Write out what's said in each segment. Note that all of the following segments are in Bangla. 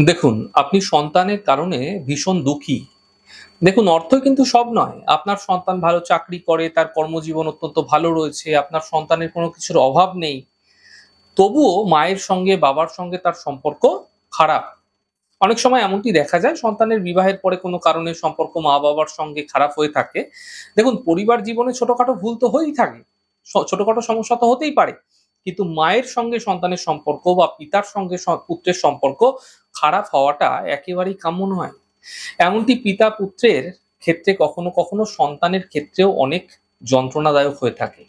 দেখুন, আপনি সন্তানের কারণে ভীষণ দুঃখী। দেখুন, অর্থই কিন্তু সব নয়। আপনার সন্তান ভালো চাকরি করে, তার কর্মজীবন অত্যন্ত ভালো রয়েছে, আপনার সন্তানের কোনো কিছুর অভাব নেই। তবুও মায়ের সঙ্গে, বাবার সঙ্গে তার সম্পর্ক খারাপ। অনেক সময় এমনটি দেখা যায় সন্তানের বিবাহের পরে কোনো কারণে সম্পর্ক মা-বাবার সঙ্গে খারাপ হয়ে থাকে। দেখুন, পরিবার জীবনে ছোটখাটো ভুল তো হয়েই থাকে। ছোটখাটো সমস্যা তো হতেই পারে। কিন্তু মায়ের সঙ্গে সন্তানের সম্পর্ক বা পিতার সঙ্গে পুত্রের সম্পর্ক খারাপ হওয়াটা একেবারেই কাম্য নয়। এমনটি পিতা-পুত্রের ক্ষেত্রে কখনো সন্তানের ক্ষেত্রেও অনেক যন্ত্রণাদায়ক হয়ে থাকে।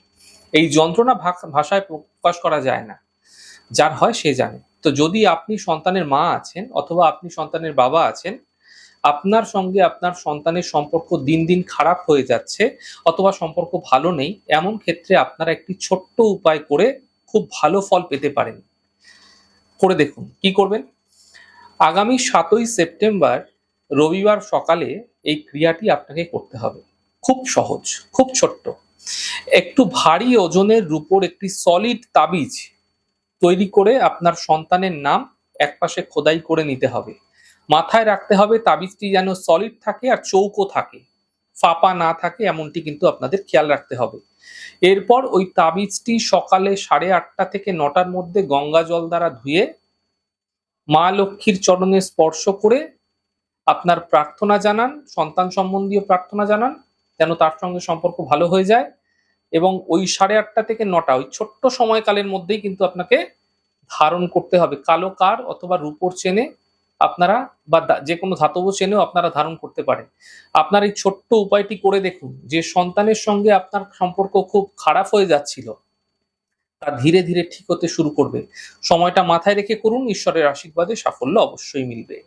এই যন্ত্রণা ভাষায় প্রকাশ করা যায় না। যার হয় সে জানে। তো যদি আপনি সন্তানের মা আছেন অথবা আপনি সন্তানের বাবা আছেন, আপনার সঙ্গে আপনার সন্তানের সম্পর্ক দিন খারাপ হয়ে যাচ্ছে অথবা সম্পর্ক ভালো নেই, এমন ক্ষেত্রে আপনারা একটি ছোট্ট উপায় করে খুব ভালো ফল পেতে পারেন। করে দেখুন। কি করবেন? আগামী ৭ই সেপ্টেম্বর রবিবার সকালে এই ক্রিয়াটি আপনাকে করতে হবে। খুব সহজ, খুব ছোট্ট। একটু ভারী ওজনের রূপোর একটি সলিড তাবিজ তৈরি করে আপনার সন্তানের নাম একপাশে খোদাই করে নিতে হবে। মাথায় রাখতে হবে তাবিজটি যেন সলিড থাকে আর চৌকো থাকে, ফাঁপা না থাকে, এমনটি কিন্তু আপনাদের খেয়াল রাখতে হবে। এরপর ওই তাবিজটি সকালে 8:30 থেকে 9টার মধ্যে গঙ্গা জল দ্বারা ধুয়ে মা লক্ষ্মীর চরণে স্পর্শ করে আপনার প্রার্থনা জানান, সন্তান সম্বন্ধীয় প্রার্থনা জানান, যেন তার সঙ্গে সম্পর্ক ভালো হয়ে যায়। এবং ওই 8:30 থেকে 9টা ওই ছোট্ট সময়কালের মধ্যেই কিন্তু আপনাকে ধারণ করতে হবে। কালো কার অথবা রূপোর চেনে আপনারা বা যেকোনো ধাতব চেনেও আপনারা ধারণ করতে পারেন। আপনার এই ছোট্ট উপায়টি করে দেখুন, যে সন্তানের সঙ্গে আপনার সম্পর্ক খুব খারাপ হয়ে যাচ্ছিল, তা ধীরে ঠিক হতে শুরু করবে। সময়টা মাথায় রেখে করুন, ঈশ্বরের আশীর্বাদে সাফল্য অবশ্যই মিলবে।